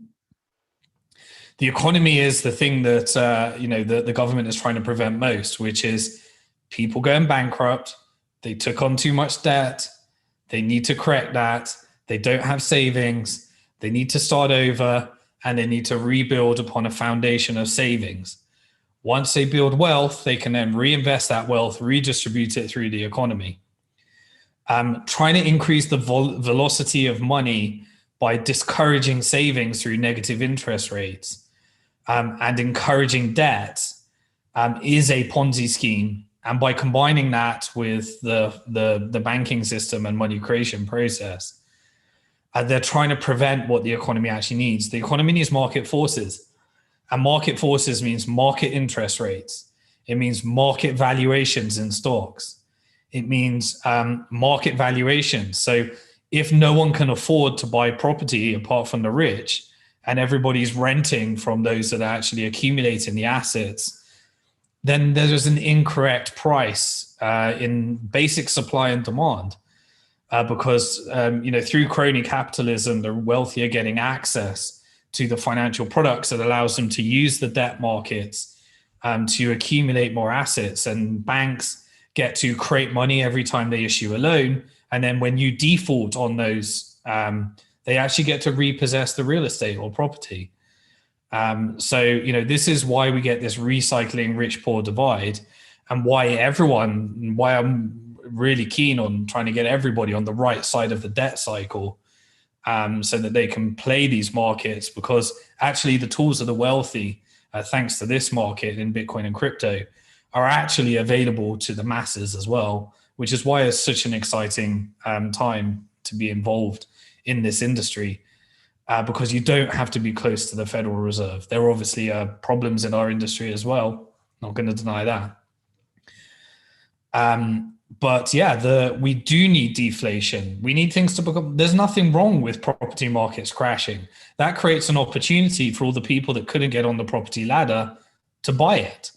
The economy is the thing that, the government is trying to prevent most, which is people going bankrupt. They took on too much debt. They need to correct that. They don't have savings. They need to start over, and they need to rebuild upon a foundation of savings. Once they build wealth, they can then reinvest that wealth, redistribute it through the economy. Trying to increase the velocity of money by discouraging savings through negative interest rates and encouraging debt is a Ponzi scheme. And by combining that with the banking system and money creation process, they're trying to prevent what the economy actually needs. The economy needs market forces. And market forces means market interest rates. It means market valuations in stocks. It means market valuations. So if no one can afford to buy property apart from the rich, and everybody's renting from those that are actually accumulating the assets, then there's an incorrect price in basic supply and demand. Because through crony capitalism, the wealthy are getting access to the financial products that allows them to use the debt markets to accumulate more assets, and banks get to create money every time they issue a loan. And then when you default on those, they actually get to repossess the real estate or property. So this is why we get this recycling rich-poor divide, and why I'm really keen on trying to get everybody on the right side of the debt cycle, so that they can play these markets, because actually the tools of the wealthy, thanks to this market in Bitcoin and crypto, are actually available to the masses as well, which is why it's such an exciting time to be involved in this industry, because you don't have to be close to the Federal Reserve. There are obviously problems in our industry as well. Not going to deny that. But yeah, we do need deflation. We need things to become, there's nothing wrong with property markets crashing. That creates an opportunity for all the people that couldn't get on the property ladder to buy it.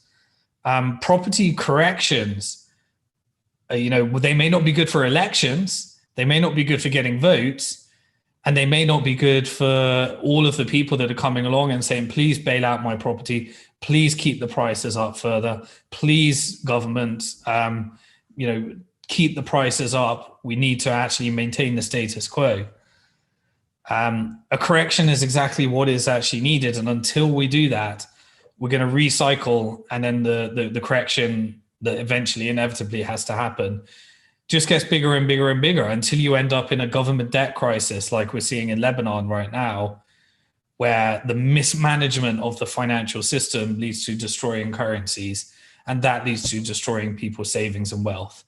Property corrections, they may not be good for elections. They may not be good for getting votes. And they may not be good for all of the people that are coming along and saying, please bail out my property. Please keep the prices up further. Please, government, keep the prices up, we need to actually maintain the status quo. A correction is exactly what is actually needed. And until we do that, we're going to recycle. And then the correction that eventually inevitably has to happen just gets bigger and bigger and bigger until you end up in a government debt crisis like we're seeing in Lebanon right now, where the mismanagement of the financial system leads to destroying currencies, and that leads to destroying people's savings and wealth.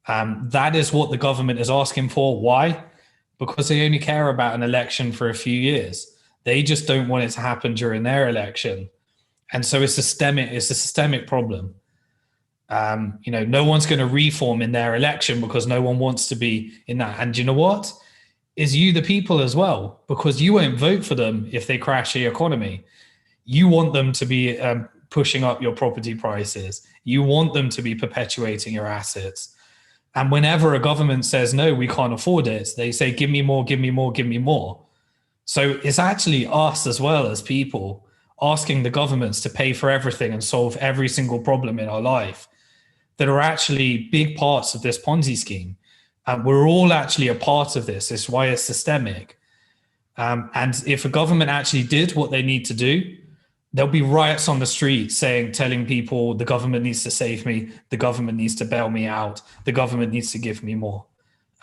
That is what the government is asking for. Why? Because they only care about an election for a few years. They just don't want it to happen during their election. And so it's a systemic problem. No one's going to reform in their election because no one wants to be in that. And you know what? Is you the people as well, because you won't vote for them if they crash the economy. You want them to be pushing up your property prices. You want them to be perpetuating your assets. And whenever a government says, no, we can't afford it, they say, give me more, give me more, give me more. So it's actually us as well as people asking the governments to pay for everything and solve every single problem in our life that are actually big parts of this Ponzi scheme. We're all actually a part of this. It's why it's systemic. And if a government actually did what they need to do, there'll be riots on the street telling people the government needs to save me, the government needs to bail me out, the government needs to give me more.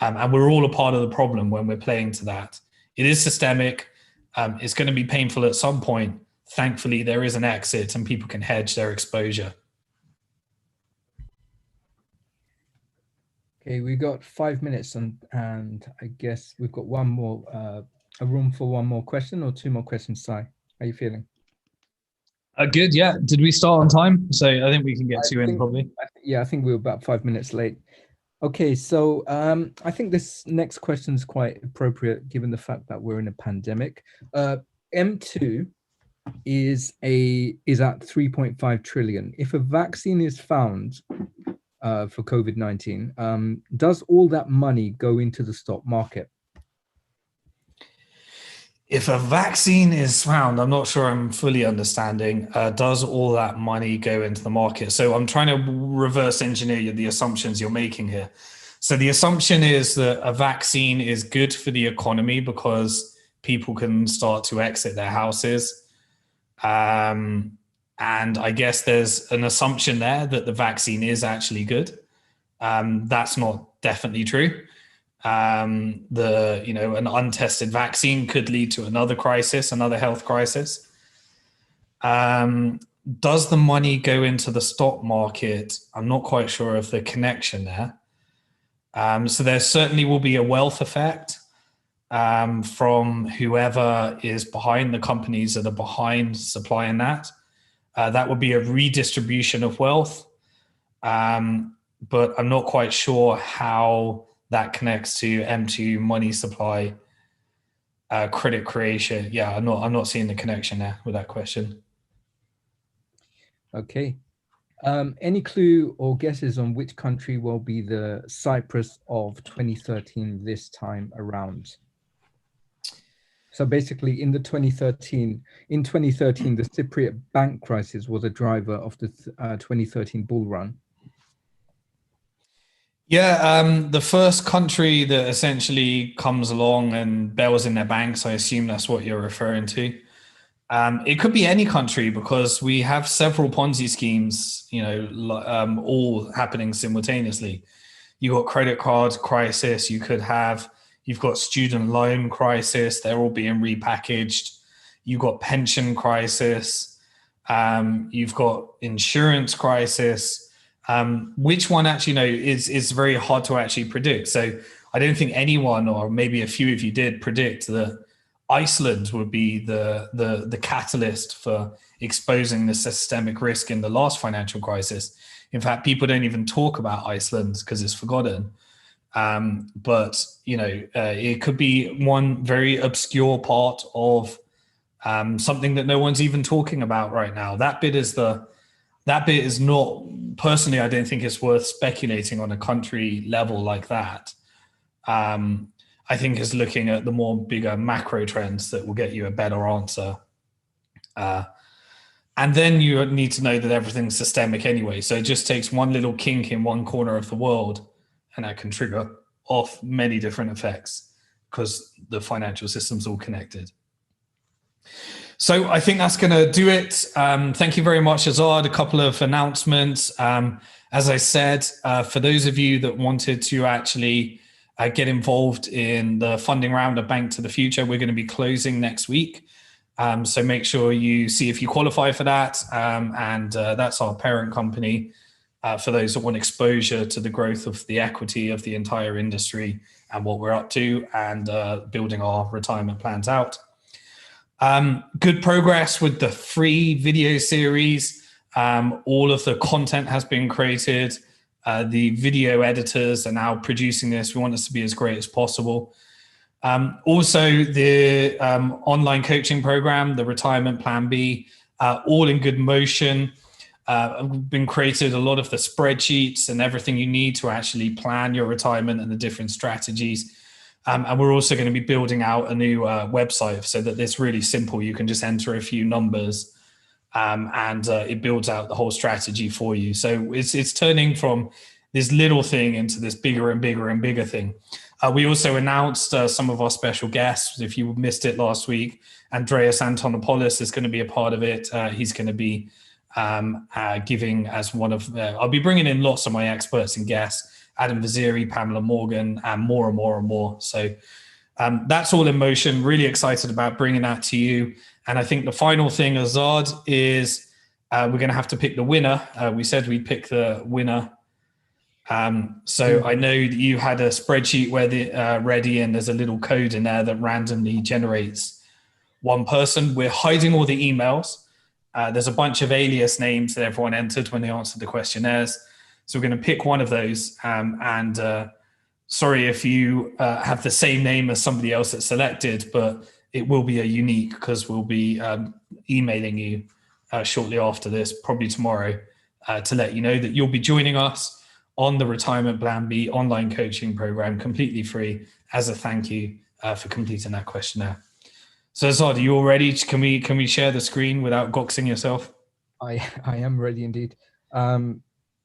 And we're all a part of the problem when we're playing to that. It is systemic. It's going to be painful at some point. Thankfully, there is an exit and people can hedge their exposure. Okay, we got 5 minutes and I guess we've got one more, a room for one more question or two more questions, Si. How are you feeling? Good, yeah. Did we start on time? So I think we can get two in probably. I think we were about 5 minutes late. Okay, so I think this next question is quite appropriate given the fact that we're in a pandemic. M2 is at 3.5 trillion. If a vaccine is found for COVID-19, does all that money go into the stock market? If a vaccine is found, I'm not sure I'm fully understanding, does all that money go into the market? So I'm trying to reverse engineer the assumptions you're making here. So the assumption is that a vaccine is good for the economy because people can start to exit their houses. And I guess there's an assumption there that the vaccine is actually good. That's not definitely true. An untested vaccine could lead to another crisis, another health crisis. Does the money go into the stock market? I'm not quite sure of the connection there. So there certainly will be a wealth effect from whoever is behind the companies that are behind supplying that. That would be a redistribution of wealth. But I'm not quite sure how that connects to M2 money supply, credit creation. Yeah, I'm not seeing the connection there with that question. Okay. Any clue or guesses on which country will be the Cyprus of 2013 this time around? So basically in 2013, the Cypriot bank crisis was a driver of the 2013 bull run. Yeah, the first country that essentially comes along and bails in their banks, I assume that's what you're referring to. It could be any country because we have several Ponzi schemes, all happening simultaneously. You've got credit card crisis, you've got student loan crisis, they're all being repackaged. You've got pension crisis, you've got insurance crisis. Which one actually is very hard to actually predict. So I don't think anyone, or maybe a few of you did, predict that Iceland would be the catalyst for exposing the systemic risk in the last financial crisis. In fact, people don't even talk about Iceland because it's forgotten. But it could be one very obscure part of something that no one's even talking about right now. That bit is not, personally, I don't think it's worth speculating on a country level like that. I think is looking at the more bigger macro trends that will get you a better answer. And then you need to know that everything's systemic anyway. So it just takes one little kink in one corner of the world and that can trigger off many different effects because the financial system's all connected. So I think that's going to do it. Thank you very much, Azad. A couple of announcements. As I said, for those of you that wanted to actually get involved in the funding round of Bank to the Future, we're going to be closing next week. So make sure you see if you qualify for that. And that's our parent company for those that want exposure to the growth of the equity of the entire industry and what we're up to and building our retirement plans out. Good progress with the free video series. All of the content has been created. The video editors are now producing this. We want this to be as great as possible. Also, the online coaching program, the Retirement Plan B, all in good motion. Been created a lot of the spreadsheets and everything you need to actually plan your retirement and the different strategies. And we're also going to be building out a new website so that it's really simple. You can just enter a few numbers and it builds out the whole strategy for you. So it's turning from this little thing into this bigger and bigger and bigger thing. We also announced some of our special guests. If you missed it last week, Andreas Antonopoulos is going to be a part of it. He's going to be giving as one of, I'll be bringing in lots of my experts and guests, Adam Vaziri, Pamela Morgan, and more and more and more. So that's all in motion. Really excited about bringing that to you. And I think the final thing, Azad, is we're going to have to pick the winner. We said we'd pick the winner. So I know that you had a spreadsheet where ready, and there's a little code in there that randomly generates one person. We're hiding all the emails. There's a bunch of alias names that everyone entered when they answered the questionnaires. So we're going to pick one of those. Sorry if you have the same name as somebody else that's selected, but it will be a unique because we'll be emailing you shortly after this, probably tomorrow, to let you know that you'll be joining us on the Retirement Plan B online coaching program, completely free, as a thank you for completing that questionnaire. So Azad, are you all ready? Can we share the screen without doxing yourself? I am ready indeed.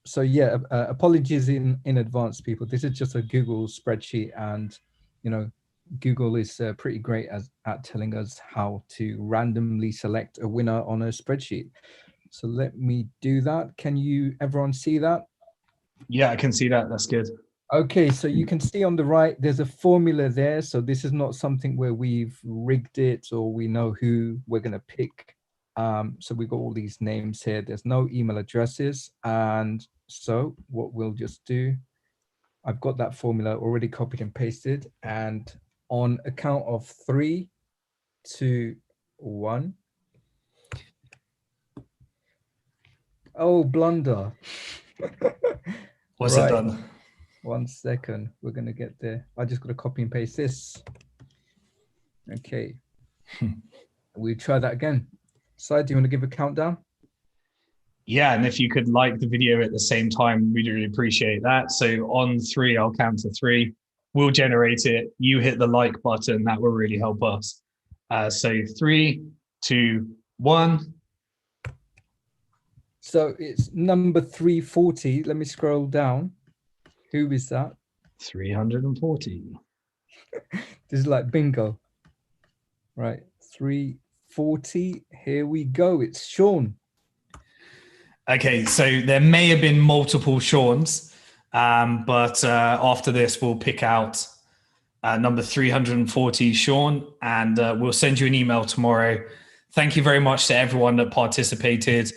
So yeah, apologies in advance, people. This is just a Google spreadsheet, and Google is pretty great at telling us how to randomly select a winner on a spreadsheet. So let me do that. Can everyone see that? Yeah, I can see that. That's good. Okay, so you can see on the right, there's a formula there. So this is not something where we've rigged it or we know who we're going to pick. So we've got all these names here. There's no email addresses. And so what we'll just do, I've got that formula already copied and pasted. And on a count of 3, 2, 1. Oh, blunder. What's it done? 1 second. We're going to get there. I just got to copy and paste this. Okay. We'll try that again. So do you want to give a countdown? Yeah, and if you could like the video at the same time, we'd really appreciate that. So on 3, I'll count to 3. We'll generate it. You hit the like button. That will really help us. So 3, 2, 1. So it's number 340. Let me scroll down. Who is that? 340. This is like bingo. Right. 340. Here we go. It's Sean. Okay, so there may have been multiple Seans, but after this, we'll pick out number 340, Sean, and we'll send you an email tomorrow. Thank you very much to everyone that participated.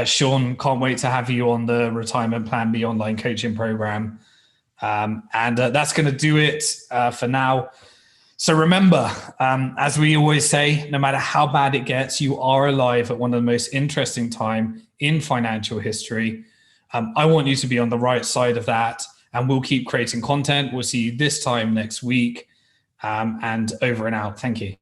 Sean, can't wait to have you on the Retirement Plan B online coaching program. And that's going to do it for now. So remember, as we always say, no matter how bad it gets, you are alive at one of the most interesting time in financial history. I want you to be on the right side of that, and we'll keep creating content. We'll see you this time next week, and over and out. Thank you.